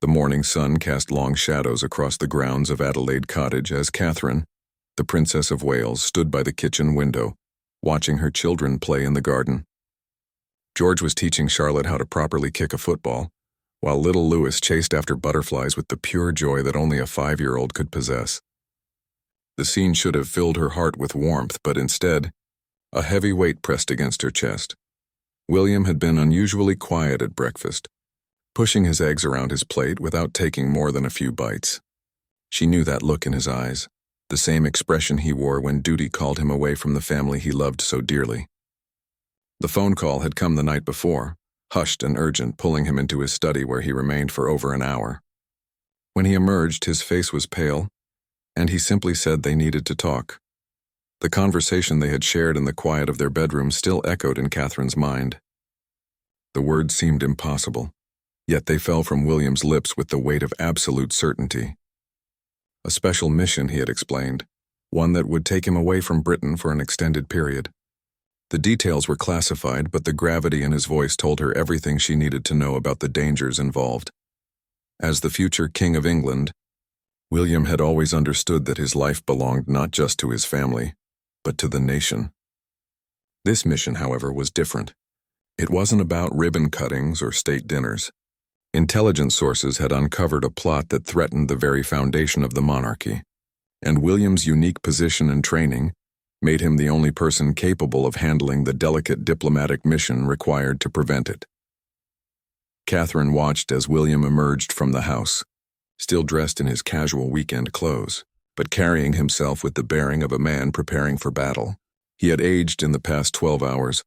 The morning sun cast long shadows across the grounds of Adelaide Cottage as Catherine, the Princess of Wales, stood by the kitchen window, watching her children play in the garden. George was teaching Charlotte how to properly kick a football, while little Louis chased after butterflies with the pure joy that only a 5-year-old could possess. The scene should have filled her heart with warmth, but instead, a heavy weight pressed against her chest. William had been unusually quiet at breakfast, pushing his eggs around his plate without taking more than a few bites. She knew that look in his eyes, the same expression he wore when duty called him away from the family he loved so dearly. The phone call had come the night before, hushed and urgent, pulling him into his study where he remained for over an hour. When he emerged, his face was pale, and he simply said they needed to talk. The conversation they had shared in the quiet of their bedroom still echoed in Catherine's mind. The words seemed impossible, yet they fell from William's lips with the weight of absolute certainty. A special mission, he had explained, one that would take him away from Britain for an extended period. The details were classified, but the gravity in his voice told her everything she needed to know about the dangers involved. As the future King of England, William had always understood that his life belonged not just to his family, but to the nation. This mission, however, was different. It wasn't about ribbon cuttings or state dinners. Intelligence sources had uncovered a plot that threatened the very foundation of the monarchy, and William's unique position and training made him the only person capable of handling the delicate diplomatic mission required to prevent it. Catherine watched as William emerged from the house, still dressed in his casual weekend clothes, but carrying himself with the bearing of a man preparing for battle. He had aged in the past 12 hours,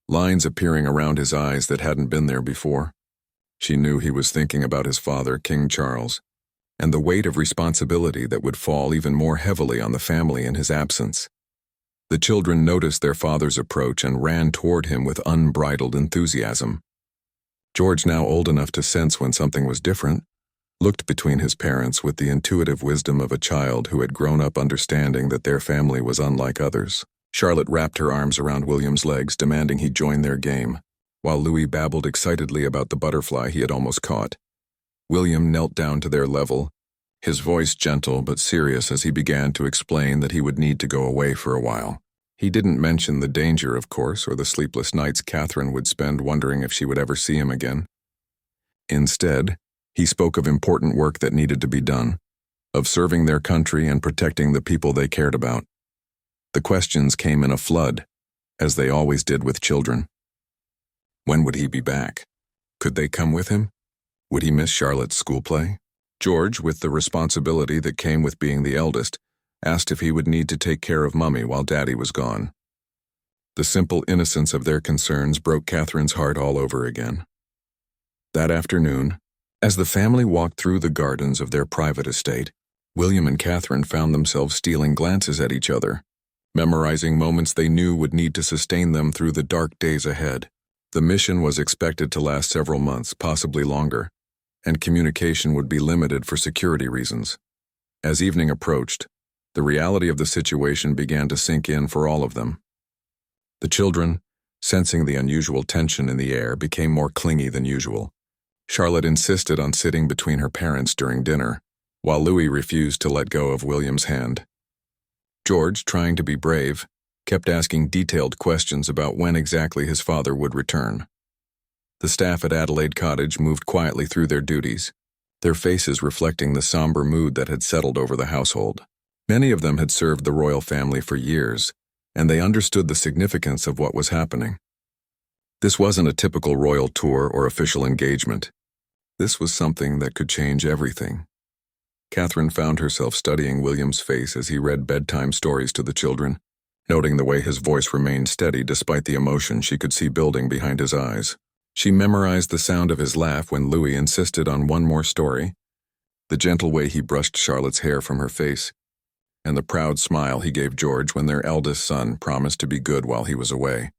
lines appearing around his eyes that hadn't been there before. She knew he was thinking about his father, King Charles, and the weight of responsibility that would fall even more heavily on the family in his absence. The children noticed their father's approach and ran toward him with unbridled enthusiasm. George, now old enough to sense when something was different, looked between his parents with the intuitive wisdom of a child who had grown up understanding that their family was unlike others. Charlotte wrapped her arms around William's legs, demanding he join their game, while Louis babbled excitedly about the butterfly he had almost caught. William knelt down to their level, his voice gentle but serious as he began to explain that he would need to go away for a while. He didn't mention the danger, of course, or the sleepless nights Catherine would spend wondering if she would ever see him again. Instead, he spoke of important work that needed to be done, of serving their country and protecting the people they cared about. The questions came in a flood, as they always did with children. When would he be back? Could they come with him? Would he miss Charlotte's school play? George, with the responsibility that came with being the eldest, asked if he would need to take care of Mummy while Daddy was gone. The simple innocence of their concerns broke Catherine's heart all over again. That afternoon, as the family walked through the gardens of their private estate, William and Catherine found themselves stealing glances at each other, memorizing moments they knew would need to sustain them through the dark days ahead. The mission was expected to last several months, possibly longer, and communication would be limited for security reasons. As evening approached, the reality of the situation began to sink in for all of them. The children, sensing the unusual tension in the air, became more clingy than usual. Charlotte insisted on sitting between her parents during dinner, while Louis refused to let go of William's hand. George, trying to be brave, kept asking detailed questions about when exactly his father would return. The staff at Adelaide Cottage moved quietly through their duties, their faces reflecting the somber mood that had settled over the household. Many of them had served the royal family for years, and they understood the significance of what was happening. This wasn't a typical royal tour or official engagement. This was something that could change everything. Catherine found herself studying William's face as he read bedtime stories to the children, noting the way his voice remained steady despite the emotion she could see building behind his eyes. She memorized the sound of his laugh when Louis insisted on one more story, the gentle way he brushed Charlotte's hair from her face, and the proud smile he gave George when their eldest son promised to be good while he was away.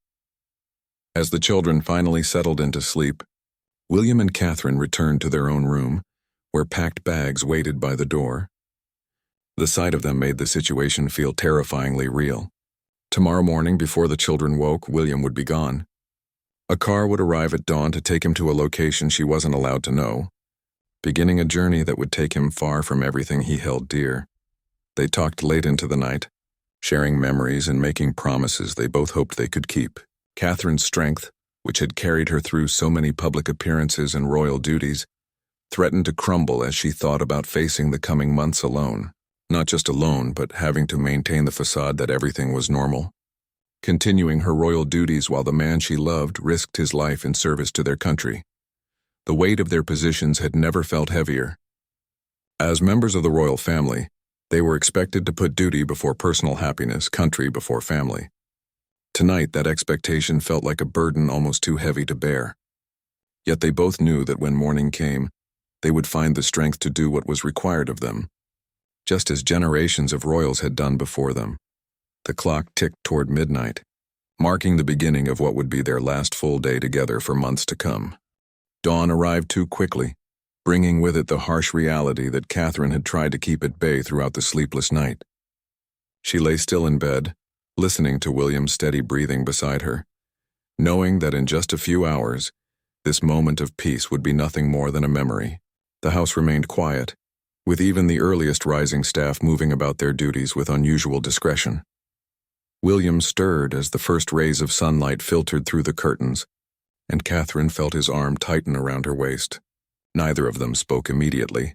As the children finally settled into sleep, William and Catherine returned to their own room, where packed bags waited by the door. The sight of them made the situation feel terrifyingly real. Tomorrow morning, before the children woke, William would be gone. A car would arrive at dawn to take him to a location she wasn't allowed to know, beginning a journey that would take him far from everything he held dear. They talked late into the night, sharing memories and making promises they both hoped they could keep. Catherine's strength, which had carried her through so many public appearances and royal duties, threatened to crumble as she thought about facing the coming months alone. Not just alone, but having to maintain the facade that everything was normal. Continuing her royal duties while the man she loved risked his life in service to their country. The weight of their positions had never felt heavier. As members of the royal family, they were expected to put duty before personal happiness, country before family. Tonight, that expectation felt like a burden almost too heavy to bear. Yet they both knew that when morning came, they would find the strength to do what was required of them, just as generations of royals had done before them. The clock ticked toward midnight, marking the beginning of what would be their last full day together for months to come. Dawn arrived too quickly, bringing with it the harsh reality that Catherine had tried to keep at bay throughout the sleepless night. She lay still in bed, listening to William's steady breathing beside her, knowing that in just a few hours, this moment of peace would be nothing more than a memory. The house remained quiet, with even the earliest rising staff moving about their duties with unusual discretion. William stirred as the first rays of sunlight filtered through the curtains, and Catherine felt his arm tighten around her waist. Neither of them spoke immediately,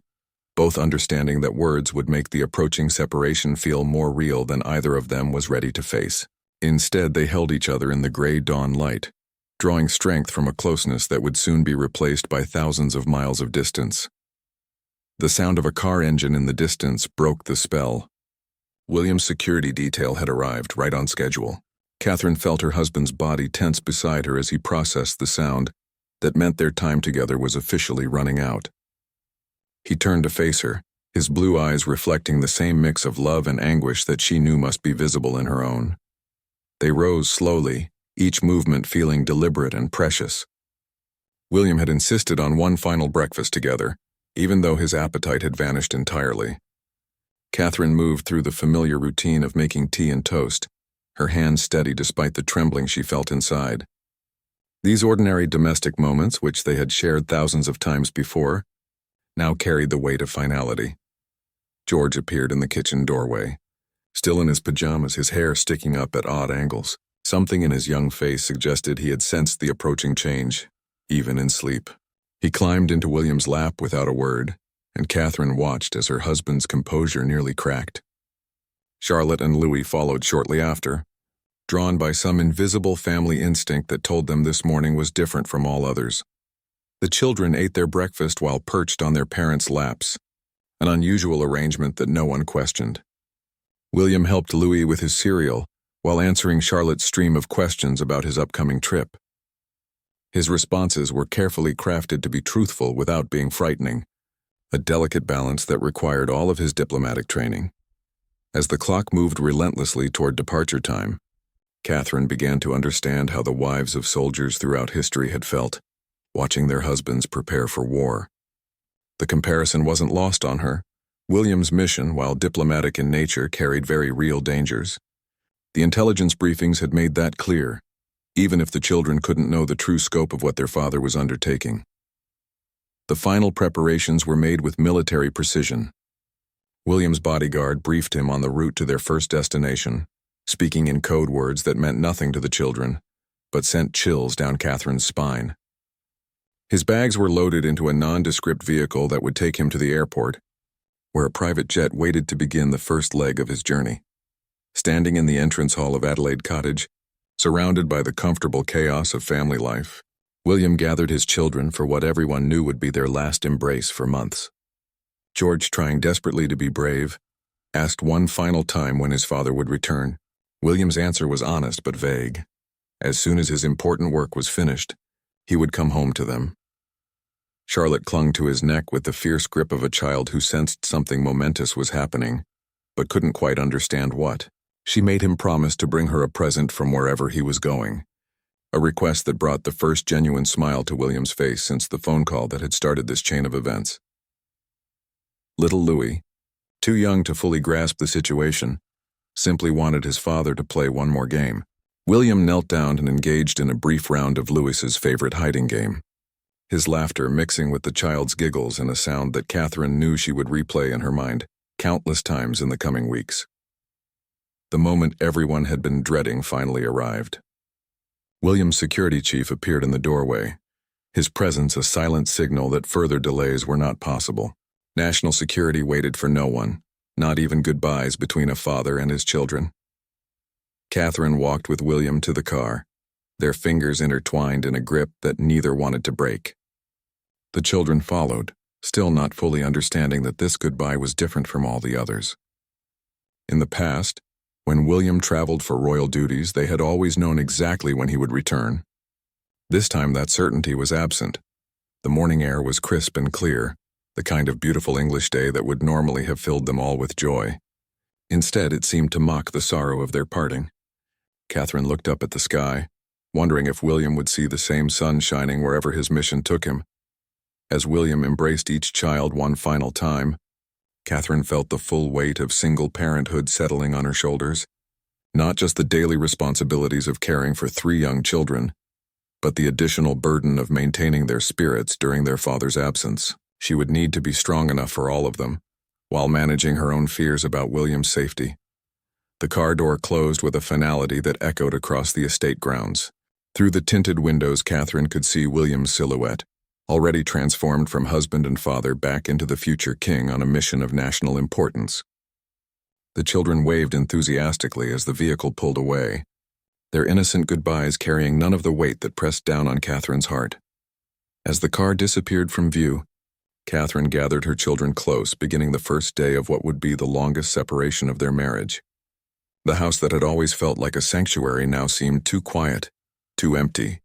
both understanding that words would make the approaching separation feel more real than either of them was ready to face. Instead, they held each other in the gray dawn light, drawing strength from a closeness that would soon be replaced by thousands of miles of distance. The sound of a car engine in the distance broke the spell. William's security detail had arrived right on schedule. Catherine felt her husband's body tense beside her as he processed the sound that meant their time together was officially running out. He turned to face her, his blue eyes reflecting the same mix of love and anguish that she knew must be visible in her own. They rose slowly, each movement feeling deliberate and precious. William had insisted on one final breakfast together, even though his appetite had vanished entirely. Catherine moved through the familiar routine of making tea and toast, her hands steady despite the trembling she felt inside. These ordinary domestic moments, which they had shared thousands of times before, now carried the weight of finality. George appeared in the kitchen doorway, still in his pajamas, his hair sticking up at odd angles. Something in his young face suggested he had sensed the approaching change, even in sleep. He climbed into William's lap without a word, and Catherine watched as her husband's composure nearly cracked. Charlotte and Louis followed shortly after, drawn by some invisible family instinct that told them this morning was different from all others. The children ate their breakfast while perched on their parents' laps, an unusual arrangement that no one questioned. William helped Louis with his cereal while answering Charlotte's stream of questions about his upcoming trip. His responses were carefully crafted to be truthful without being frightening, a delicate balance that required all of his diplomatic training. As the clock moved relentlessly toward departure time, Catherine began to understand how the wives of soldiers throughout history had felt, watching their husbands prepare for war. The comparison wasn't lost on her. William's mission, while diplomatic in nature, carried very real dangers. The intelligence briefings had made that clear, even if the children couldn't know the true scope of what their father was undertaking. The final preparations were made with military precision. William's bodyguard briefed him on the route to their first destination, speaking in code words that meant nothing to the children, but sent chills down Catherine's spine. His bags were loaded into a nondescript vehicle that would take him to the airport, where a private jet waited to begin the first leg of his journey. Standing in the entrance hall of Adelaide Cottage, surrounded by the comfortable chaos of family life, William gathered his children for what everyone knew would be their last embrace for months. George, trying desperately to be brave, asked one final time when his father would return. William's answer was honest but vague. As soon as his important work was finished, he would come home to them. Charlotte clung to his neck with the fierce grip of a child who sensed something momentous was happening, but couldn't quite understand what. She made him promise to bring her a present from wherever he was going, a request that brought the first genuine smile to William's face since the phone call that had started this chain of events. Little Louis, too young to fully grasp the situation, simply wanted his father to play one more game. William knelt down and engaged in a brief round of Louis's favorite hiding game. his laughter mixing with the child's giggles in a sound that Catherine knew she would replay in her mind countless times in the coming weeks. The moment everyone had been dreading finally arrived. William's security chief appeared in the doorway, his presence a silent signal that further delays were not possible. National security waited for no one, not even goodbyes between a father and his children. Catherine walked with William to the car, their fingers intertwined in a grip that neither wanted to break. The children followed, still not fully understanding that this goodbye was different from all the others. In the past, when William traveled for royal duties, they had always known exactly when he would return. This time that certainty was absent. The morning air was crisp and clear, the kind of beautiful English day that would normally have filled them all with joy. Instead, it seemed to mock the sorrow of their parting. Catherine looked up at the sky, wondering if William would see the same sun shining wherever his mission took him. As William embraced each child one final time, Catherine felt the full weight of single parenthood settling on her shoulders. Not just the daily responsibilities of caring for 3 young children, but the additional burden of maintaining their spirits during their father's absence. She would need to be strong enough for all of them, while managing her own fears about William's safety. The car door closed with a finality that echoed across the estate grounds. Through the tinted windows, Catherine could see William's silhouette, already transformed from husband and father back into the future king on a mission of national importance. The children waved enthusiastically as the vehicle pulled away, their innocent goodbyes carrying none of the weight that pressed down on Catherine's heart. As the car disappeared from view, Catherine gathered her children close, beginning the first day of what would be the longest separation of their marriage. The house that had always felt like a sanctuary now seemed too quiet, too empty.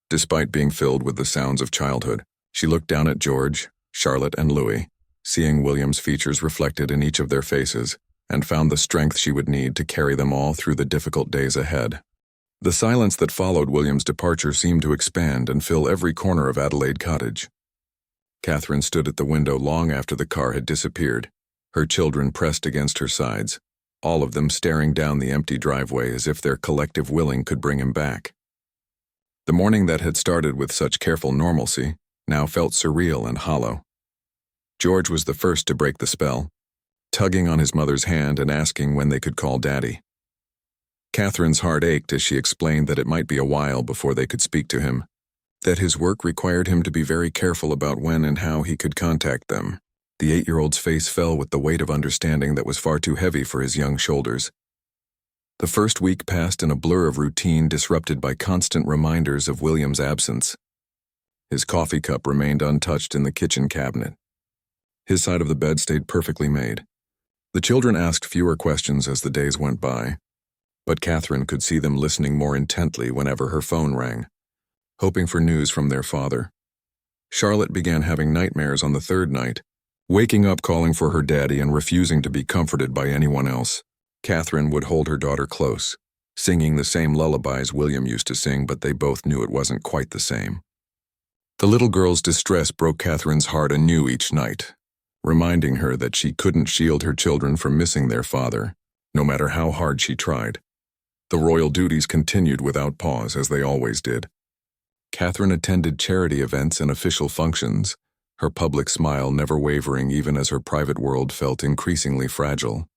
Despite being filled with the sounds of childhood, she looked down at George, Charlotte, and Louis, seeing William's features reflected in each of their faces, and found the strength she would need to carry them all through the difficult days ahead. The silence that followed William's departure seemed to expand and fill every corner of Adelaide Cottage. Catherine stood at the window long after the car had disappeared, her children pressed against her sides, all of them staring down the empty driveway as if their collective willing could bring him back. The morning that had started with such careful normalcy now felt surreal and hollow. George was the first to break the spell, tugging on his mother's hand and asking when they could call Daddy. Catherine's heart ached as she explained that it might be a while before they could speak to him, that his work required him to be very careful about when and how he could contact them. The 8-year-old's face fell with the weight of understanding that was far too heavy for his young shoulders. The first week passed in a blur of routine disrupted by constant reminders of William's absence. His coffee cup remained untouched in the kitchen cabinet. His side of the bed stayed perfectly made. The children asked fewer questions as the days went by, but Catherine could see them listening more intently whenever her phone rang, hoping for news from their father. Charlotte began having nightmares on the 3rd night, waking up calling for her daddy and refusing to be comforted by anyone else. Catherine would hold her daughter close, singing the same lullabies William used to sing, but they both knew it wasn't quite the same. The little girl's distress broke Catherine's heart anew each night, reminding her that she couldn't shield her children from missing their father, no matter how hard she tried. The royal duties continued without pause, as they always did. Catherine attended charity events and official functions, her public smile never wavering even as her private world felt increasingly fragile.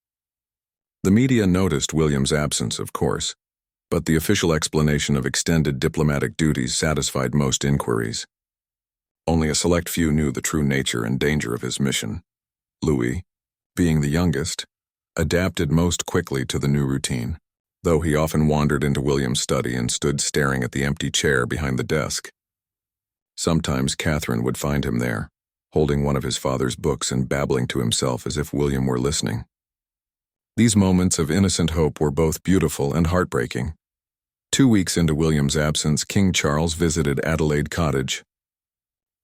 The media noticed William's absence, of course, but the official explanation of extended diplomatic duties satisfied most inquiries. Only a select few knew the true nature and danger of his mission. Louis, being the youngest, adapted most quickly to the new routine, though he often wandered into William's study and stood staring at the empty chair behind the desk. Sometimes Catherine would find him there, holding one of his father's books and babbling to himself as if William were listening. These moments of innocent hope were both beautiful and heartbreaking. 2 weeks into William's absence, King Charles visited Adelaide Cottage.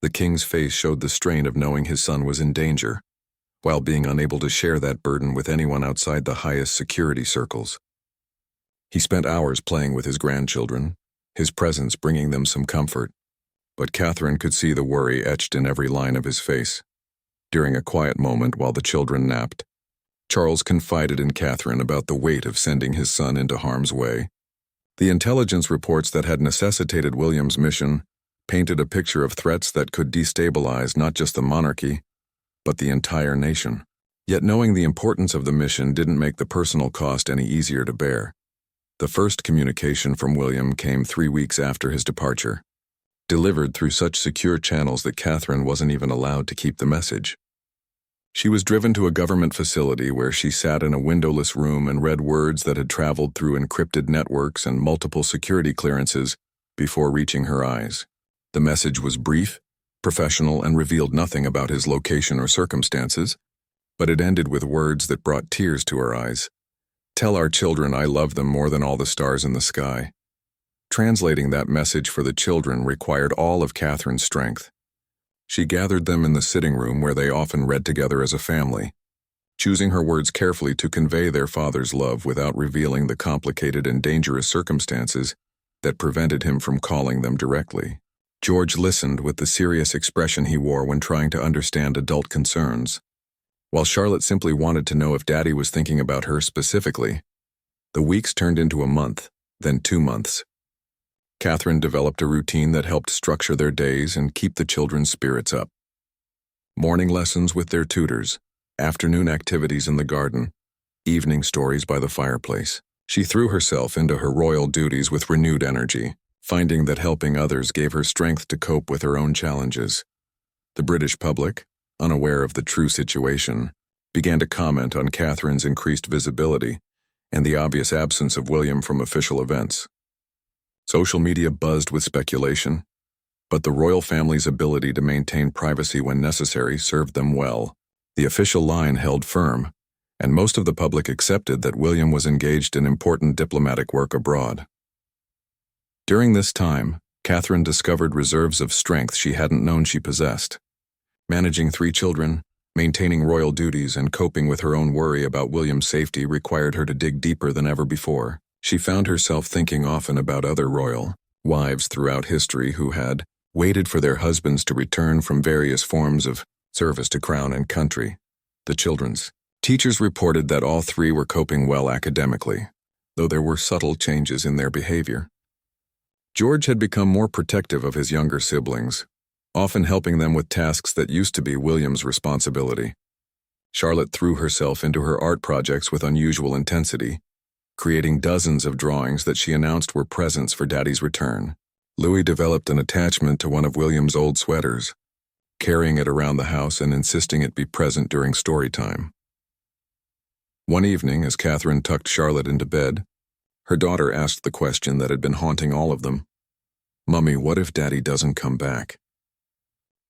The king's face showed the strain of knowing his son was in danger, while being unable to share that burden with anyone outside the highest security circles. He spent hours playing with his grandchildren, his presence bringing them some comfort, but Catherine could see the worry etched in every line of his face. During a quiet moment while the children napped, Charles confided in Catherine about the weight of sending his son into harm's way. The intelligence reports that had necessitated William's mission painted a picture of threats that could destabilize not just the monarchy, but the entire nation. Yet knowing the importance of the mission didn't make the personal cost any easier to bear. The first communication from William came 3 weeks after his departure, delivered through such secure channels that Catherine wasn't even allowed to keep the message. She was driven to a government facility where she sat in a windowless room and read words that had traveled through encrypted networks and multiple security clearances before reaching her eyes. The message was brief, professional, and revealed nothing about his location or circumstances, but it ended with words that brought tears to her eyes. "Tell our children I love them more than all the stars in the sky." Translating that message for the children required all of Catherine's strength. She gathered them in the sitting room where they often read together as a family, choosing her words carefully to convey their father's love without revealing the complicated and dangerous circumstances that prevented him from calling them directly. George listened with the serious expression he wore when trying to understand adult concerns. While Charlotte simply wanted to know if Daddy was thinking about her specifically, the weeks turned into a month, then 2 months. Catherine developed a routine that helped structure their days and keep the children's spirits up. Morning lessons with their tutors, afternoon activities in the garden, evening stories by the fireplace. She threw herself into her royal duties with renewed energy, finding that helping others gave her strength to cope with her own challenges. The British public, unaware of the true situation, began to comment on Catherine's increased visibility and the obvious absence of William from official events. Social media buzzed with speculation, but the royal family's ability to maintain privacy when necessary served them well. The official line held firm, and most of the public accepted that William was engaged in important diplomatic work abroad. During this time, Catherine discovered reserves of strength she hadn't known she possessed. Managing 3 children, maintaining royal duties, and coping with her own worry about William's safety required her to dig deeper than ever before. She found herself thinking often about other royal wives throughout history who had waited for their husbands to return from various forms of service to crown and country. The children's teachers reported that all 3 were coping well academically, though there were subtle changes in their behavior. George had become more protective of his younger siblings, often helping them with tasks that used to be William's responsibility. Charlotte threw herself into her art projects with unusual intensity, creating dozens of drawings that she announced were presents for Daddy's return. Louis developed an attachment to one of William's old sweaters, carrying it around the house and insisting it be present during story time. One evening, as Catherine tucked Charlotte into bed, her daughter asked the question that had been haunting all of them. "Mummy, what if Daddy doesn't come back?"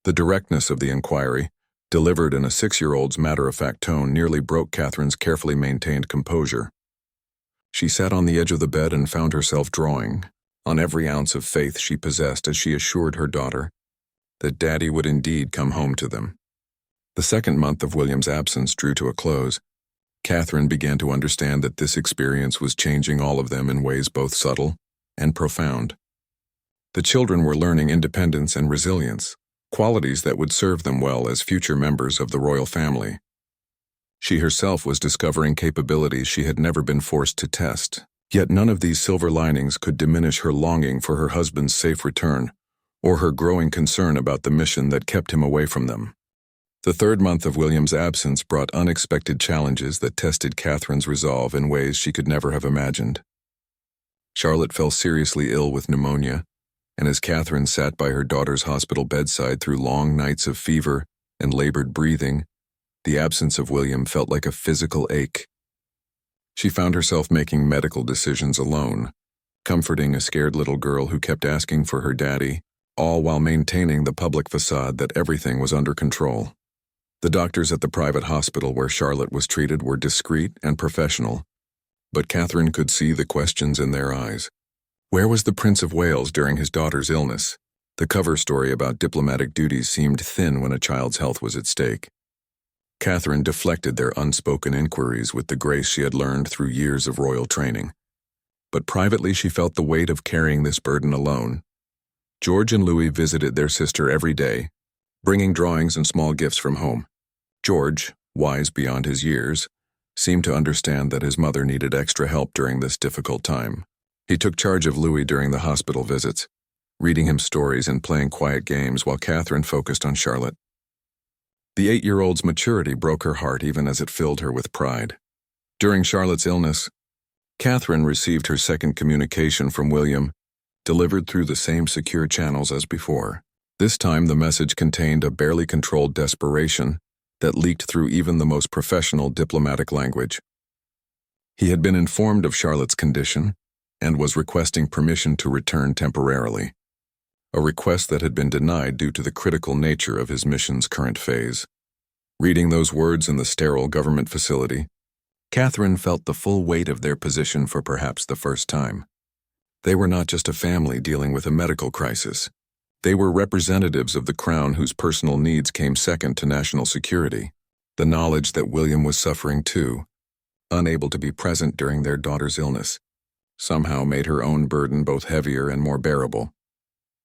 The directness of the inquiry, delivered in a 6-year-old's matter-of-fact tone, nearly broke Catherine's carefully maintained composure. She sat on the edge of the bed and found herself drawing on every ounce of faith she possessed as she assured her daughter that Daddy would indeed come home to them. The second month of William's absence drew to a close. Catherine began to understand that this experience was changing all of them in ways both subtle and profound. The children were learning independence and resilience, qualities that would serve them well as future members of the royal family. She herself was discovering capabilities she had never been forced to test. Yet none of these silver linings could diminish her longing for her husband's safe return, or her growing concern about the mission that kept him away from them. The third month of William's absence brought unexpected challenges that tested Catherine's resolve in ways she could never have imagined. Charlotte fell seriously ill with pneumonia, and as Catherine sat by her daughter's hospital bedside through long nights of fever and labored breathing, the absence of William felt like a physical ache. She found herself making medical decisions alone, comforting a scared little girl who kept asking for her daddy, all while maintaining the public facade that everything was under control. The doctors at the private hospital where Charlotte was treated were discreet and professional, but Catherine could see the questions in their eyes. Where was the Prince of Wales during his daughter's illness? The cover story about diplomatic duties seemed thin when a child's health was at stake. Catherine deflected their unspoken inquiries with the grace she had learned through years of royal training. But privately she felt the weight of carrying this burden alone. George and Louis visited their sister every day, bringing drawings and small gifts from home. George, wise beyond his years, seemed to understand that his mother needed extra help during this difficult time. He took charge of Louis during the hospital visits, reading him stories and playing quiet games while Catherine focused on Charlotte. The 8-year-old's maturity broke her heart even as it filled her with pride. During Charlotte's illness, Catherine received her second communication from William, delivered through the same secure channels as before. This time the message contained a barely controlled desperation that leaked through even the most professional diplomatic language. He had been informed of Charlotte's condition and was requesting permission to return temporarily, a request that had been denied due to the critical nature of his mission's current phase. Reading those words in the sterile government facility, Catherine felt the full weight of their position for perhaps the first time. They were not just a family dealing with a medical crisis. They were representatives of the Crown whose personal needs came second to national security. The knowledge that William was suffering too, unable to be present during their daughter's illness, somehow made her own burden both heavier and more bearable.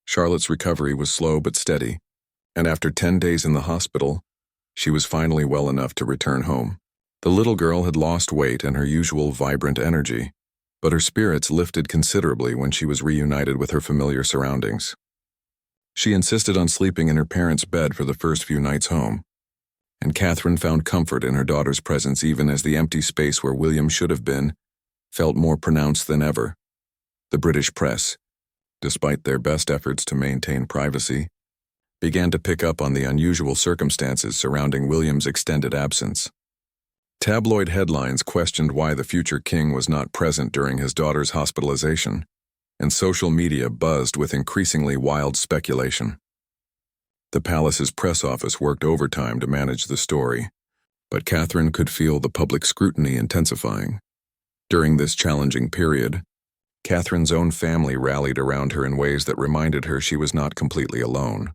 Charlotte's recovery was slow but steady, and after 10 days in the hospital, she was finally well enough to return home. The little girl had lost weight and her usual vibrant energy, but her spirits lifted considerably when she was reunited with her familiar surroundings. She insisted on sleeping in her parents' bed for the first few nights home, and Catherine found comfort in her daughter's presence even as the empty space where William should have been felt more pronounced than ever. The British press, despite their best efforts to maintain privacy, began to pick up on the unusual circumstances surrounding William's extended absence. Tabloid headlines questioned why the future king was not present during his daughter's hospitalization, and social media buzzed with increasingly wild speculation. The palace's press office worked overtime to manage the story, but Catherine could feel the public scrutiny intensifying. During this challenging period, Catherine's own family rallied around her in ways that reminded her she was not completely alone.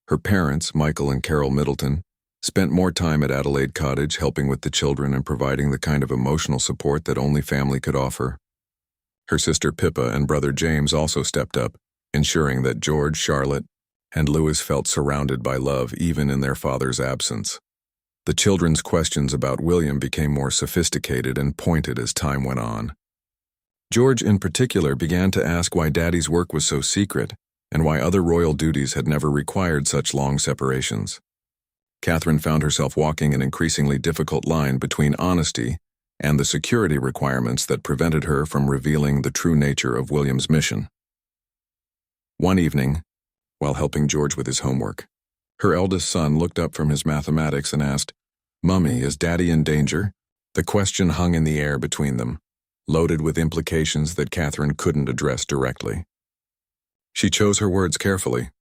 Her parents, Michael and Carol Middleton, spent more time at Adelaide Cottage helping with the children and providing the kind of emotional support that only family could offer. Her sister Pippa and brother James also stepped up, ensuring that George, Charlotte, and Louis felt surrounded by love even in their father's absence. The children's questions about William became more sophisticated and pointed as time went on. George in particular began to ask why Daddy's work was so secret and why other royal duties had never required such long separations. Catherine found herself walking an increasingly difficult line between honesty and the security requirements that prevented her from revealing the true nature of William's mission. One evening, while helping George with his homework, her eldest son looked up from his mathematics and asked, "Mummy, is Daddy in danger?" The question hung in the air between them, loaded with implications that Catherine couldn't address directly. She chose her words carefully,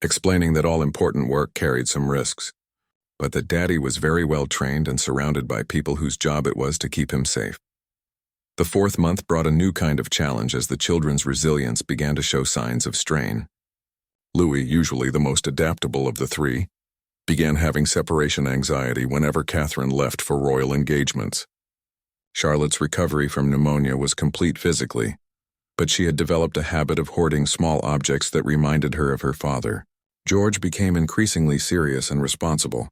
explaining that all important work carried some risks, but that Daddy was very well trained and surrounded by people whose job it was to keep him safe. The 4th month brought a new kind of challenge as the children's resilience began to show signs of strain. Louis, usually the most adaptable of the three, began having separation anxiety whenever Catherine left for royal engagements. Charlotte's recovery from pneumonia was complete physically, but she had developed a habit of hoarding small objects that reminded her of her father. George became increasingly serious and responsible,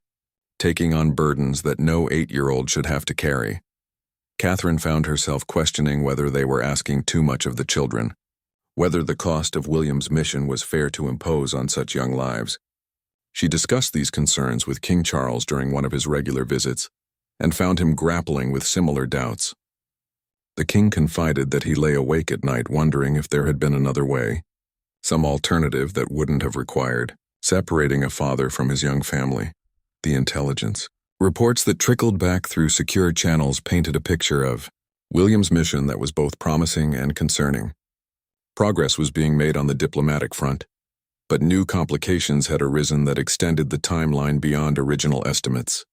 taking on burdens that no 8-year-old should have to carry. Catherine found herself questioning whether they were asking too much of the children, whether the cost of William's mission was fair to impose on such young lives. She discussed these concerns with King Charles during one of his regular visits, and found him grappling with similar doubts. The king confided that he lay awake at night wondering if there had been another way, some alternative that wouldn't have required separating a father from his young family. The intelligence. Reports that trickled back through secure channels painted a picture of William's mission that was both promising and concerning. Progress was being made on the diplomatic front, but new complications had arisen that extended the timeline beyond original estimates.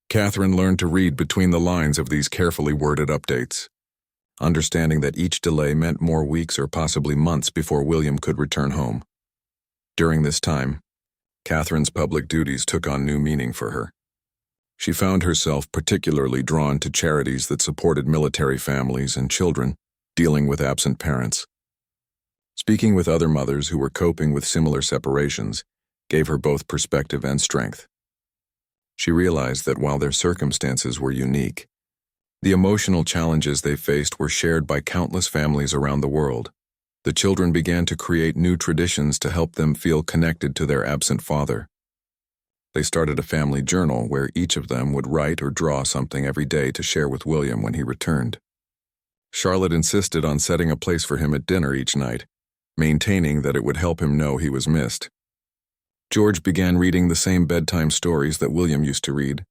Catherine learned to read between the lines of these carefully worded updates, understanding that each delay meant more weeks or possibly months before William could return home. During this time, Catherine's public duties took on new meaning for her. She found herself particularly drawn to charities that supported military families and children dealing with absent parents. Speaking with other mothers who were coping with similar separations gave her both perspective and strength. She realized that while their circumstances were unique, the emotional challenges they faced were shared by countless families around the world. The children began to create new traditions to help them feel connected to their absent father. They started a family journal where each of them would write or draw something every day to share with William when he returned. Charlotte insisted on setting a place for him at dinner each night, maintaining that it would help him know he was missed. George began reading the same bedtime stories that William used to read,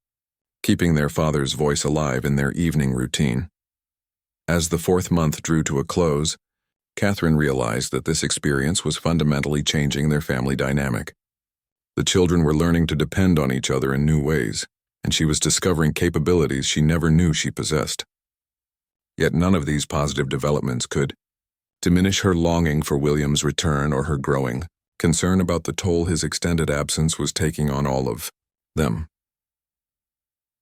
keeping their father's voice alive in their evening routine. As the fourth month drew to a close, Catherine realized that this experience was fundamentally changing their family dynamic. The children were learning to depend on each other in new ways, and she was discovering capabilities she never knew she possessed. Yet none of these positive developments could diminish her longing for William's return or her growing concern about the toll his extended absence was taking on all of them.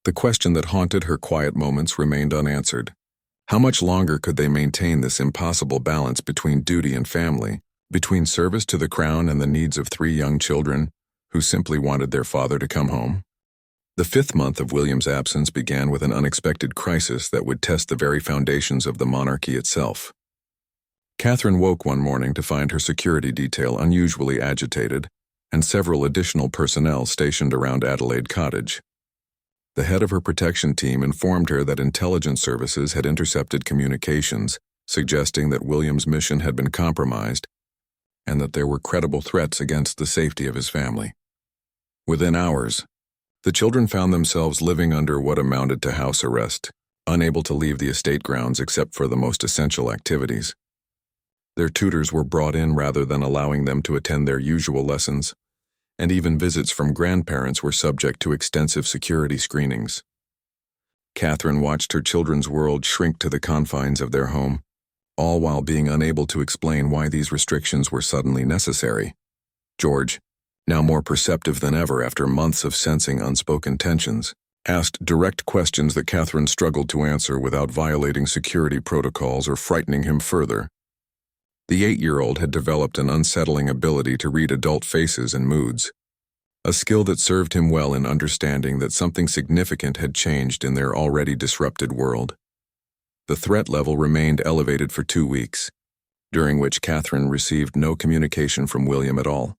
The question that haunted her quiet moments remained unanswered. How much longer could they maintain this impossible balance between duty and family, between service to the crown and the needs of three young children who simply wanted their father to come home? The fifth month of William's absence began with an unexpected crisis that would test the very foundations of the monarchy itself. Catherine woke one morning to find her security detail unusually agitated and several additional personnel stationed around Adelaide Cottage. The head of her protection team informed her that intelligence services had intercepted communications, suggesting that William's mission had been compromised and that there were credible threats against the safety of his family. Within hours, the children found themselves living under what amounted to house arrest, unable to leave the estate grounds except for the most essential activities. Their tutors were brought in rather than allowing them to attend their usual lessons, and even visits from grandparents were subject to extensive security screenings. Catherine watched her children's world shrink to the confines of their home, all while being unable to explain why these restrictions were suddenly necessary. George, now more perceptive than ever after months of sensing unspoken tensions, asked direct questions that Catherine struggled to answer without violating security protocols or frightening him further. The 8-year-old had developed an unsettling ability to read adult faces and moods, a skill that served him well in understanding that something significant had changed in their already disrupted world. The threat level remained elevated for 2 weeks, during which Catherine received no communication from William at all.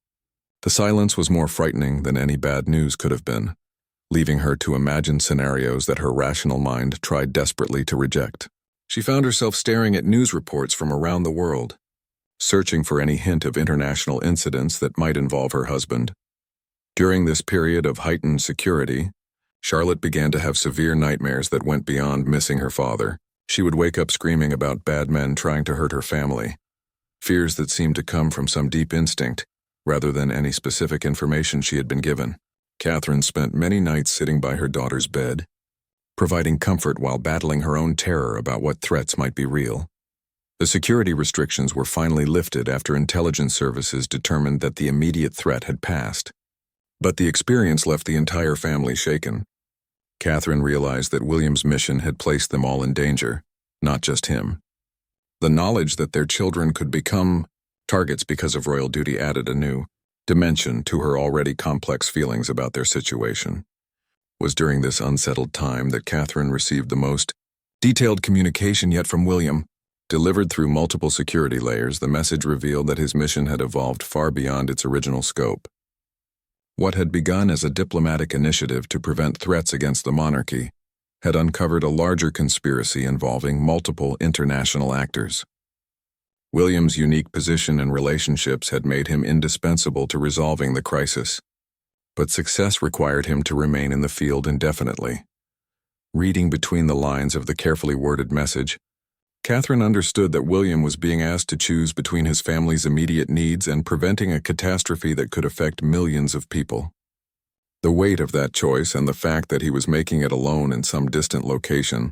The silence was more frightening than any bad news could have been, leaving her to imagine scenarios that her rational mind tried desperately to reject. She found herself staring at news reports from around the world, searching for any hint of international incidents that might involve her husband. During this period of heightened security, Charlotte began to have severe nightmares that went beyond missing her father. She would wake up screaming about bad men trying to hurt her family, fears that seemed to come from some deep instinct, rather than any specific information she had been given. Catherine spent many nights sitting by her daughter's bed, providing comfort while battling her own terror about what threats might be real. The security restrictions were finally lifted after intelligence services determined that the immediate threat had passed. But the experience left the entire family shaken. Catherine realized that William's mission had placed them all in danger, not just him. The knowledge that their children could become targets because of royal duty added a new dimension to her already complex feelings about their situation. It was during this unsettled time that Catherine received the most detailed communication yet from William. Delivered through multiple security layers, the message revealed that his mission had evolved far beyond its original scope. What had begun as a diplomatic initiative to prevent threats against the monarchy had uncovered a larger conspiracy involving multiple international actors. William's unique position and relationships had made him indispensable to resolving the crisis, but success required him to remain in the field indefinitely. Reading between the lines of the carefully worded message, Catherine understood that William was being asked to choose between his family's immediate needs and preventing a catastrophe that could affect millions of people. The weight of that choice and the fact that he was making it alone in some distant location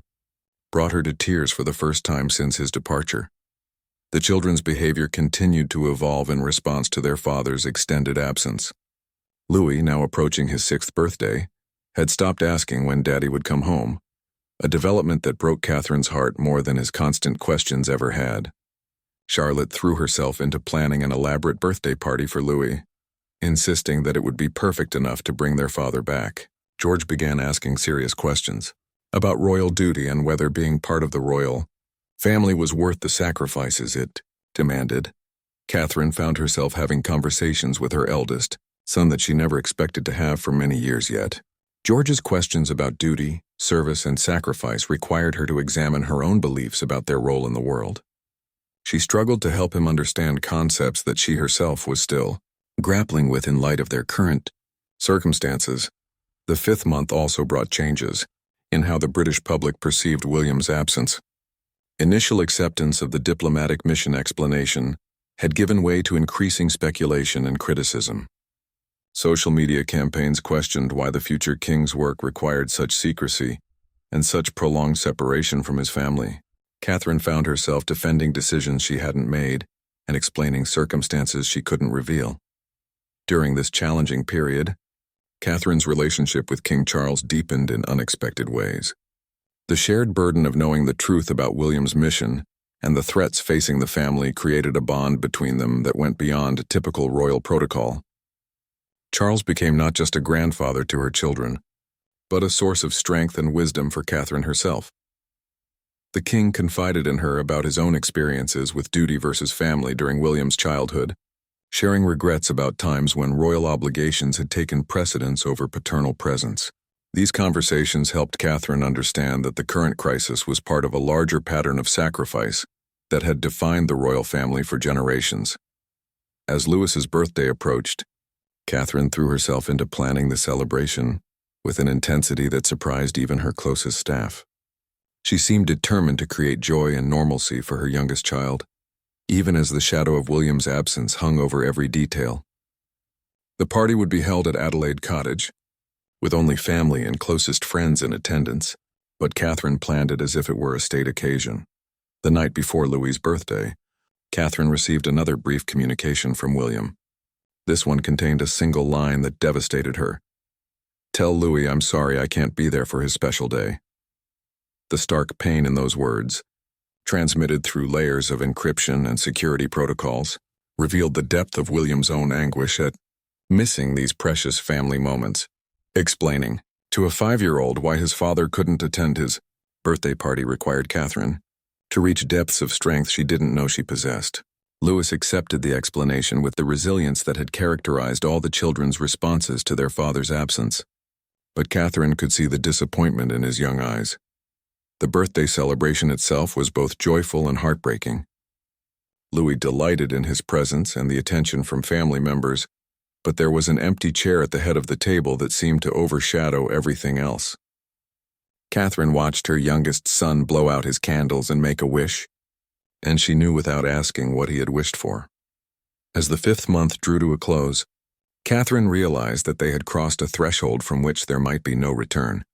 brought her to tears for the first time since his departure. The children's behavior continued to evolve in response to their father's extended absence. Louis, now approaching his 6th birthday, had stopped asking when Daddy would come home, a development that broke Catherine's heart more than his constant questions ever had. Charlotte threw herself into planning an elaborate birthday party for Louis, insisting that it would be perfect enough to bring their father back. George began asking serious questions about royal duty and whether being part of the royal family was worth the sacrifices it demanded. Catherine found herself having conversations with her eldest, son that she never expected to have for many years yet. George's questions about duty, service, and sacrifice required her to examine her own beliefs about their role in the world. She struggled to help him understand concepts that she herself was still grappling with in light of their current circumstances. The fifth month also brought changes in how the British public perceived William's absence. Initial acceptance of the diplomatic mission explanation had given way to increasing speculation and criticism. Social media campaigns questioned why the future king's work required such secrecy and such prolonged separation from his family. Catherine found herself defending decisions she hadn't made and explaining circumstances she couldn't reveal. During this challenging period, Catherine's relationship with King Charles deepened in unexpected ways. The shared burden of knowing the truth about William's mission and the threats facing the family created a bond between them that went beyond typical royal protocol. Charles became not just a grandfather to her children, but a source of strength and wisdom for Catherine herself. The king confided in her about his own experiences with duty versus family during William's childhood, sharing regrets about times when royal obligations had taken precedence over paternal presence. These conversations helped Catherine understand that the current crisis was part of a larger pattern of sacrifice that had defined the royal family for generations. As Louis's birthday approached, Catherine threw herself into planning the celebration with an intensity that surprised even her closest staff. She seemed determined to create joy and normalcy for her youngest child, even as the shadow of William's absence hung over every detail. The party would be held at Adelaide Cottage, with only family and closest friends in attendance, but Catherine planned it as if it were a state occasion. The night before Louis's birthday, Catherine received another brief communication from William. This one contained a single line that devastated her. "Tell Louis I'm sorry I can't be there for his special day." The stark pain in those words, transmitted through layers of encryption and security protocols, revealed the depth of William's own anguish at missing these precious family moments. Explaining to a 5-year-old why his father couldn't attend his birthday party required Catherine to reach depths of strength she didn't know she possessed. Louis accepted the explanation with the resilience that had characterized all the children's responses to their father's absence. But Catherine could see the disappointment in his young eyes. The birthday celebration itself was both joyful and heartbreaking. Louis delighted in his presence and the attention from family members, but there was an empty chair at the head of the table that seemed to overshadow everything else. Catherine watched her youngest son blow out his candles and make a wish, and she knew without asking what he had wished for. As the 5th month drew to a close, Catherine realized that they had crossed a threshold from which there might be no return.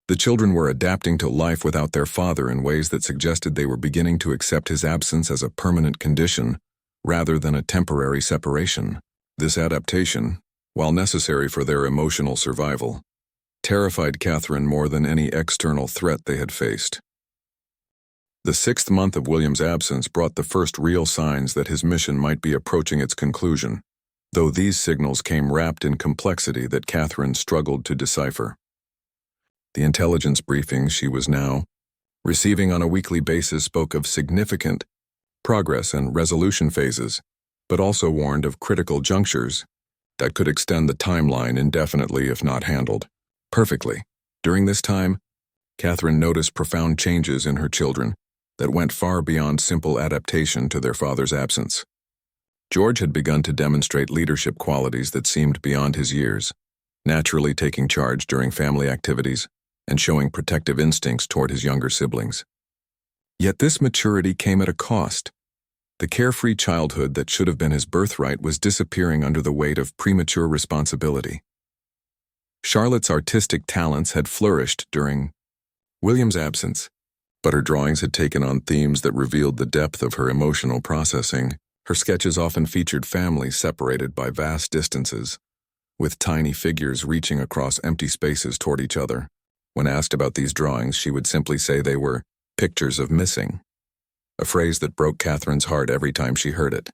The children were adapting to life without their father in ways that suggested they were beginning to accept his absence as a permanent condition rather than a temporary separation. This adaptation, while necessary for their emotional survival, terrified Catherine more than any external threat they had faced. The 6th month of William's absence brought the first real signs that his mission might be approaching its conclusion, though these signals came wrapped in complexity that Catherine struggled to decipher. The intelligence briefings she was now receiving on a weekly basis spoke of significant progress and resolution phases, but also warned of critical junctures that could extend the timeline indefinitely if not handled perfectly. During this time, Catherine noticed profound changes in her children that went far beyond simple adaptation to their father's absence. George had begun to demonstrate leadership qualities that seemed beyond his years, naturally taking charge during family activities and showing protective instincts toward his younger siblings. Yet this maturity came at a cost. The carefree childhood that should have been his birthright was disappearing under the weight of premature responsibility. Charlotte's artistic talents had flourished during William's absence, but her drawings had taken on themes that revealed the depth of her emotional processing. Her sketches often featured families separated by vast distances, with tiny figures reaching across empty spaces toward each other. When asked about these drawings, she would simply say they were pictures of missing, a phrase that broke Catherine's heart every time she heard it.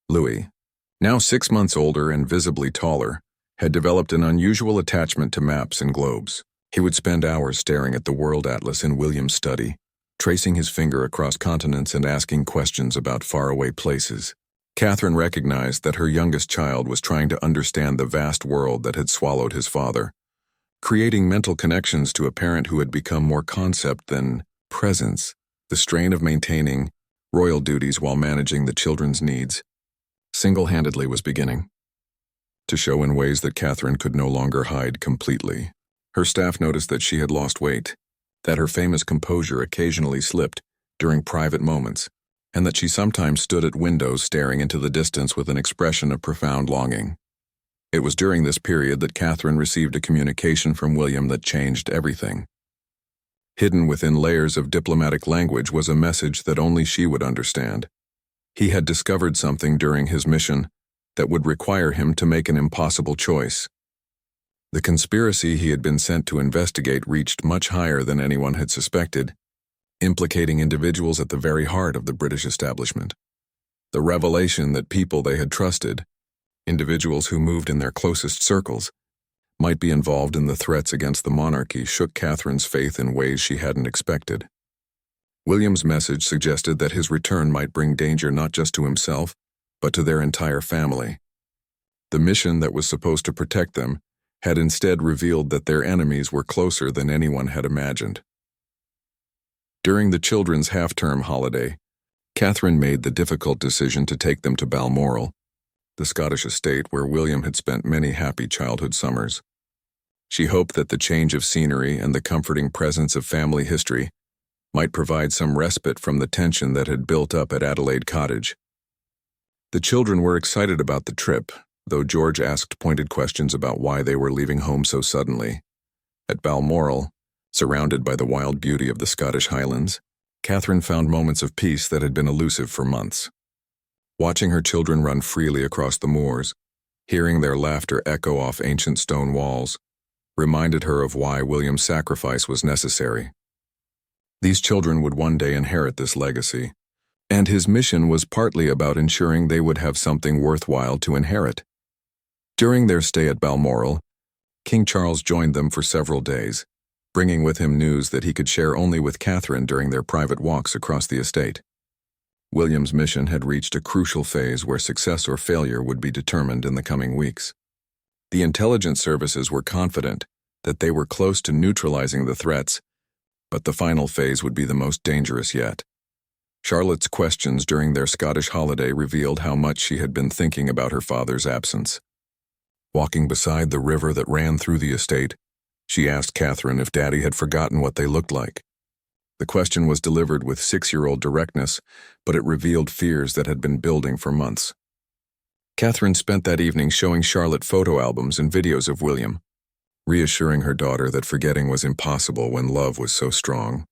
Louis, now 6 months older and visibly taller, had developed an unusual attachment to maps and globes. He would spend hours staring at the world atlas in William's study, tracing his finger across continents and asking questions about faraway places. Catherine recognized that her youngest child was trying to understand the vast world that had swallowed his father, creating mental connections to a parent who had become more concept than presence. The strain of maintaining royal duties while managing the children's needs single-handedly was beginning to show in ways that Catherine could no longer hide completely. Her staff noticed that she had lost weight, that her famous composure occasionally slipped during private moments, and that she sometimes stood at windows staring into the distance with an expression of profound longing. It was during this period that Catherine received a communication from William that changed everything. Hidden within layers of diplomatic language was a message that only she would understand. He had discovered something during his mission that would require him to make an impossible choice. The conspiracy he had been sent to investigate reached much higher than anyone had suspected, implicating individuals at the very heart of the British establishment. The revelation that people they had trusted, individuals who moved in their closest circles, might be involved in the threats against the monarchy shook Catherine's faith in ways she hadn't expected. William's message suggested that his return might bring danger not just to himself, but to their entire family. The mission that was supposed to protect them had instead revealed that their enemies were closer than anyone had imagined. During the children's half-term holiday, Catherine made the difficult decision to take them to Balmoral, the Scottish estate where William had spent many happy childhood summers. She hoped that the change of scenery and the comforting presence of family history might provide some respite from the tension that had built up at Adelaide Cottage. The children were excited about the trip, though George asked pointed questions about why they were leaving home so suddenly. At Balmoral, surrounded by the wild beauty of the Scottish Highlands, Catherine found moments of peace that had been elusive for months. Watching her children run freely across the moors, hearing their laughter echo off ancient stone walls, reminded her of why William's sacrifice was necessary. These children would one day inherit this legacy, and his mission was partly about ensuring they would have something worthwhile to inherit. During their stay at Balmoral, King Charles joined them for several days, bringing with him news that he could share only with Catherine during their private walks across the estate. William's mission had reached a crucial phase where success or failure would be determined in the coming weeks. The intelligence services were confident that they were close to neutralizing the threats, but the final phase would be the most dangerous yet. Charlotte's questions during their Scottish holiday revealed how much she had been thinking about her father's absence. Walking beside the river that ran through the estate, she asked Catherine if Daddy had forgotten what they looked like. The question was delivered with 6-year-old directness, but it revealed fears that had been building for months. Catherine spent that evening showing Charlotte photo albums and videos of William, reassuring her daughter that forgetting was impossible when love was so strong.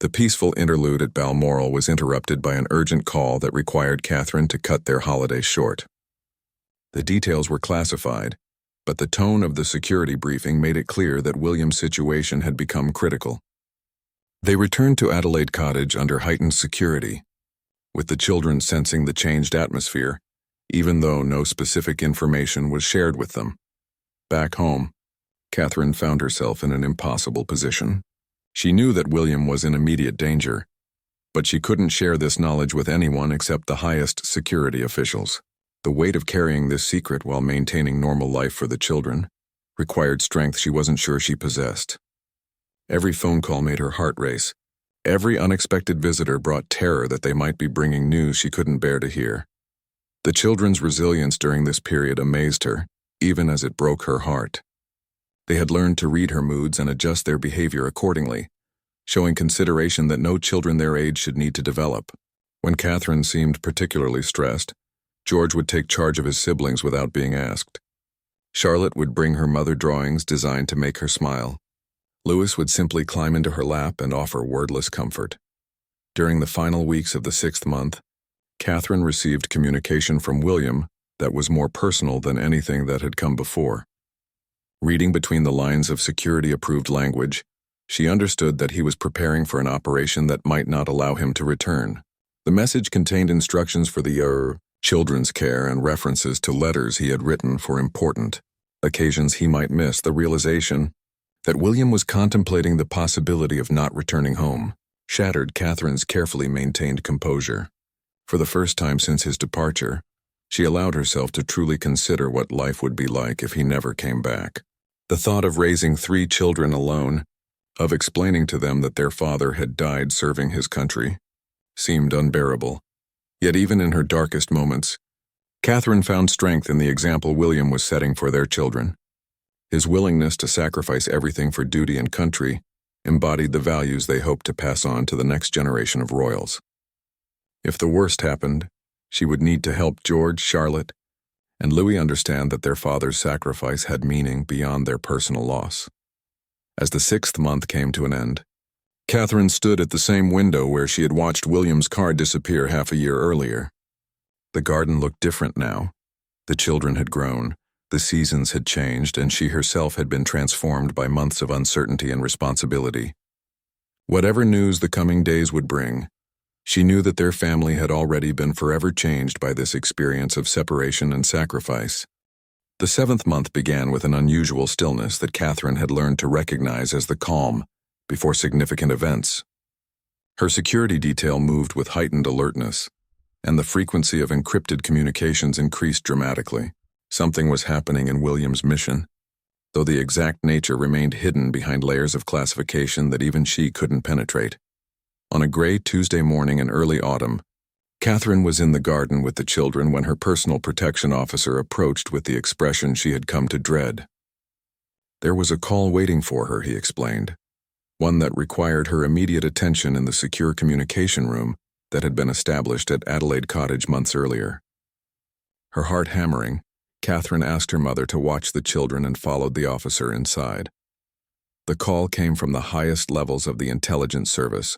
The peaceful interlude at Balmoral was interrupted by an urgent call that required Catherine to cut their holiday short. The details were classified, but the tone of the security briefing made it clear that William's situation had become critical. They returned to Adelaide Cottage under heightened security, with the children sensing the changed atmosphere, even though no specific information was shared with them. Back home, Catherine found herself in an impossible position. She knew that William was in immediate danger, but she couldn't share this knowledge with anyone except the highest security officials. The weight of carrying this secret while maintaining normal life for the children required strength she wasn't sure she possessed. Every phone call made her heart race. Every unexpected visitor brought terror that they might be bringing news she couldn't bear to hear. The children's resilience during this period amazed her, even as it broke her heart. They had learned to read her moods and adjust their behavior accordingly, showing consideration that no children their age should need to develop. When Catherine seemed particularly stressed, George would take charge of his siblings without being asked. Charlotte would bring her mother drawings designed to make her smile. Louis would simply climb into her lap and offer wordless comfort. During the final weeks of the 6th month, Catherine received communication from William that was more personal than anything that had come before. Reading between the lines of security-approved language, she understood that he was preparing for an operation that might not allow him to return. The message contained instructions for the children's care and references to letters he had written for important occasions he might miss. The realization that William was contemplating the possibility of not returning home Shattered, Catherine's carefully maintained composure. For the first time since his departure, she allowed herself to truly consider what life would be like if he never came back. The thought of raising 3 children alone, of explaining to them that their father had died serving his country, seemed unbearable. Yet even in her darkest moments, Catherine found strength in the example William was setting for their children. His willingness to sacrifice everything for duty and country embodied the values they hoped to pass on to the next generation of royals. If the worst happened, she would need to help George, Charlotte, and Louis understand that their father's sacrifice had meaning beyond their personal loss. As the 6th month came to an end, Catherine stood at the same window where she had watched William's car disappear half a year earlier. The garden looked different now. The children had grown, the seasons had changed, and she herself had been transformed by months of uncertainty and responsibility. Whatever news the coming days would bring, she knew that their family had already been forever changed by this experience of separation and sacrifice. The 7th month began with an unusual stillness that Catherine had learned to recognize as the calm before significant events. Her security detail moved with heightened alertness, and the frequency of encrypted communications increased dramatically. Something was happening in William's mission, though the exact nature remained hidden behind layers of classification that even she couldn't penetrate. On a gray Tuesday morning in early autumn, Catherine was in the garden with the children when her personal protection officer approached with the expression she had come to dread. There was a call waiting for her, he explained, one that required her immediate attention in the secure communication room that had been established at Adelaide Cottage months earlier. Her heart hammering, Catherine asked her mother to watch the children and followed the officer inside. The call came from the highest levels of the intelligence service,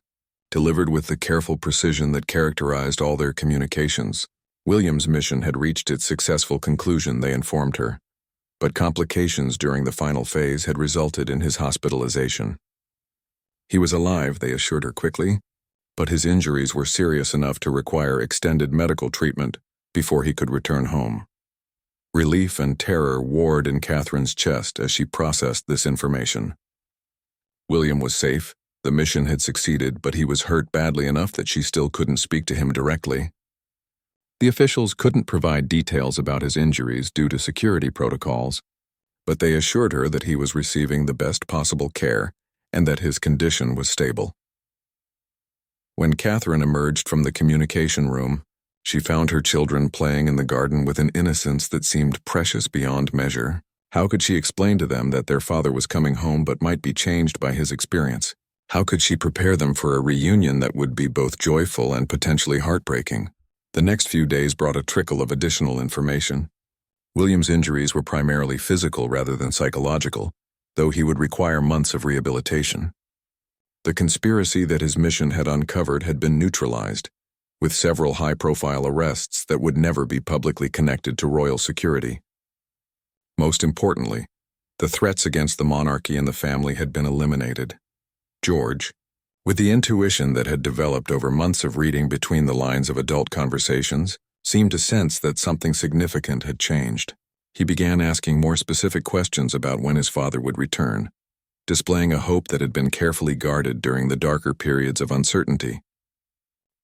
delivered with the careful precision that characterized all their communications. William's mission had reached its successful conclusion, they informed her, but complications during the final phase had resulted in his hospitalization. He was alive, they assured her quickly, but his injuries were serious enough to require extended medical treatment before he could return home. Relief and terror warred in Catherine's chest as she processed this information. William was safe. The mission had succeeded, but he was hurt badly enough that she still couldn't speak to him directly. The officials couldn't provide details about his injuries due to security protocols, but they assured her that he was receiving the best possible care and that his condition was stable. When Catherine emerged from the communication room, she found her children playing in the garden with an innocence that seemed precious beyond measure. How could she explain to them that their father was coming home but might be changed by his experience? How could she prepare them for a reunion that would be both joyful and potentially heartbreaking? The next few days brought a trickle of additional information. William's injuries were primarily physical rather than psychological, though he would require months of rehabilitation. The conspiracy that his mission had uncovered had been neutralized, with several high-profile arrests that would never be publicly connected to royal security. Most importantly, the threats against the monarchy and the family had been eliminated. George, with the intuition that had developed over months of reading between the lines of adult conversations, seemed to sense that something significant had changed. He began asking more specific questions about when his father would return, displaying a hope that had been carefully guarded during the darker periods of uncertainty.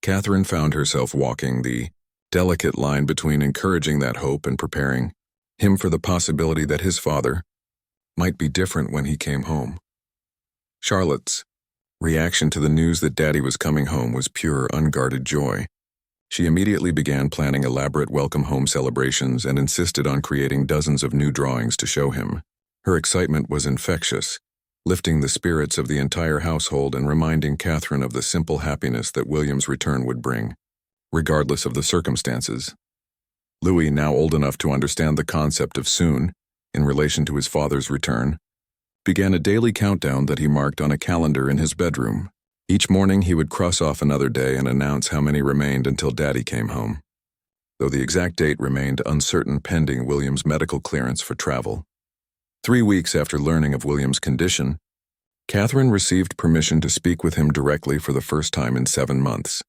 Catherine found herself walking the delicate line between encouraging that hope and preparing him for the possibility that his father might be different when he came home. Charlotte's reaction to the news that Daddy was coming home was pure, unguarded joy. She immediately began planning elaborate welcome home celebrations and insisted on creating dozens of new drawings to show him. Her excitement was infectious, lifting the spirits of the entire household and reminding Catherine of the simple happiness that William's return would bring, regardless of the circumstances. Louis, now old enough to understand the concept of soon, in relation to his father's return, began a daily countdown that he marked on a calendar in his bedroom. Each morning he would cross off another day and announce how many remained until Daddy came home, though the exact date remained uncertain pending William's medical clearance for travel. 3 weeks after learning of William's condition, Catherine received permission to speak with him directly for the first time in 7 months.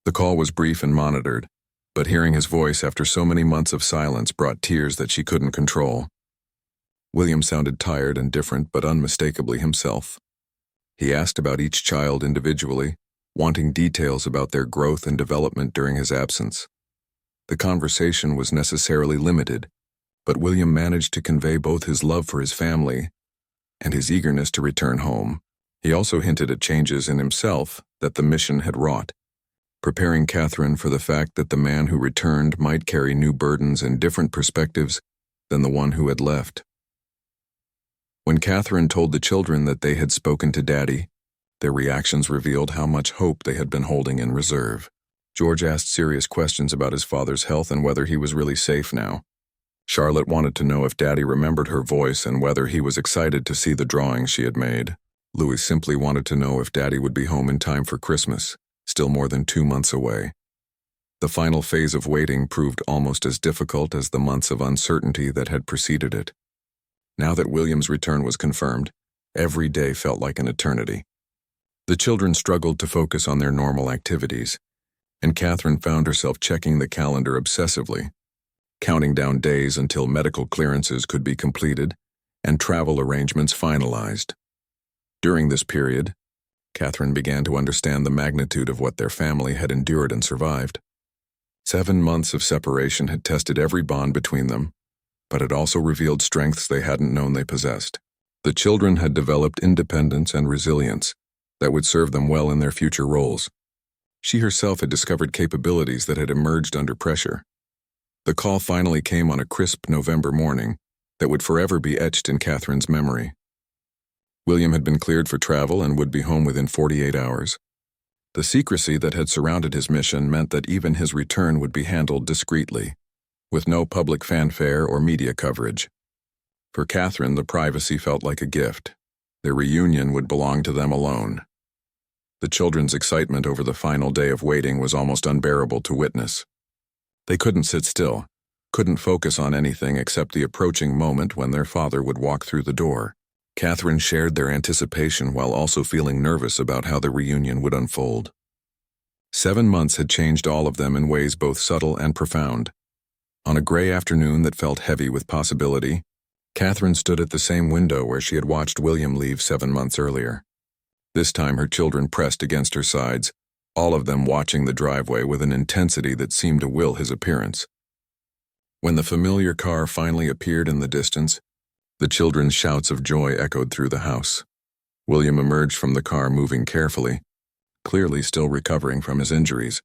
The call was brief and monitored, but hearing his voice after so many months of silence brought tears that she couldn't control. William sounded tired and different, but unmistakably himself. He asked about each child individually, wanting details about their growth and development during his absence. The conversation was necessarily limited, but William managed to convey both his love for his family and his eagerness to return home. He also hinted at changes in himself that the mission had wrought, preparing Catherine for the fact that the man who returned might carry new burdens and different perspectives than the one who had left. When Catherine told the children that they had spoken to Daddy, their reactions revealed how much hope they had been holding in reserve. George asked serious questions about his father's health and whether he was really safe now. Charlotte wanted to know if Daddy remembered her voice and whether he was excited to see the drawings she had made. Louis simply wanted to know if Daddy would be home in time for Christmas, still more than 2 months away. The final phase of waiting proved almost as difficult as the months of uncertainty that had preceded it. Now that William's return was confirmed, every day felt like an eternity. The children struggled to focus on their normal activities, and Catherine found herself checking the calendar obsessively, counting down days until medical clearances could be completed and travel arrangements finalized. During this period, Catherine began to understand the magnitude of what their family had endured and survived. 7 months of separation had tested every bond between them, but it also revealed strengths they hadn't known they possessed. The children had developed independence and resilience that would serve them well in their future roles. She herself had discovered capabilities that had emerged under pressure. The call finally came on a crisp November morning that would forever be etched in Catherine's memory. William had been cleared for travel and would be home within 48 hours. The secrecy that had surrounded his mission meant that even his return would be handled discreetly, with no public fanfare or media coverage. For Catherine, the privacy felt like a gift. Their reunion would belong to them alone. The children's excitement over the final day of waiting was almost unbearable to witness. They couldn't sit still, couldn't focus on anything except the approaching moment when their father would walk through the door. Catherine shared their anticipation while also feeling nervous about how the reunion would unfold. 7 months had changed all of them in ways both subtle and profound. On a gray afternoon that felt heavy with possibility, Catherine stood at the same window where she had watched William leave 7 months earlier. This time her children pressed against her sides, all of them watching the driveway with an intensity that seemed to will his appearance. When the familiar car finally appeared in the distance, the children's shouts of joy echoed through the house. William emerged from the car moving carefully, clearly still recovering from his injuries,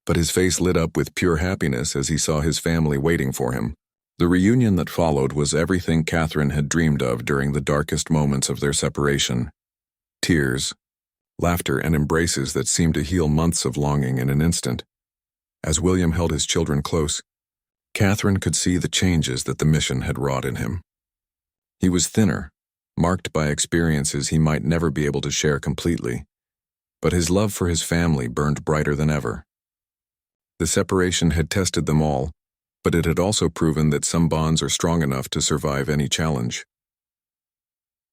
but his face lit up with pure happiness as he saw his family waiting for him. The reunion that followed was everything Catherine had dreamed of during the darkest moments of their separation. Tears, laughter, and embraces that seemed to heal months of longing in an instant. As William held his children close, Catherine could see the changes that the mission had wrought in him. He was thinner, marked by experiences he might never be able to share completely, but his love for his family burned brighter than ever. The separation had tested them all, but it had also proven that some bonds are strong enough to survive any challenge.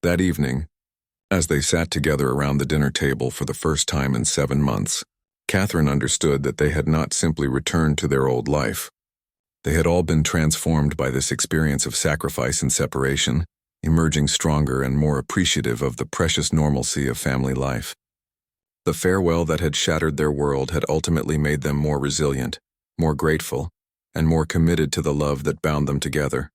That evening, as they sat together around the dinner table for the first time in 7 months, Catherine understood that they had not simply returned to their old life. They had all been transformed by this experience of sacrifice and separation, emerging stronger and more appreciative of the precious normalcy of family life. The farewell that had shattered their world had ultimately made them more resilient, more grateful, and more committed to the love that bound them together.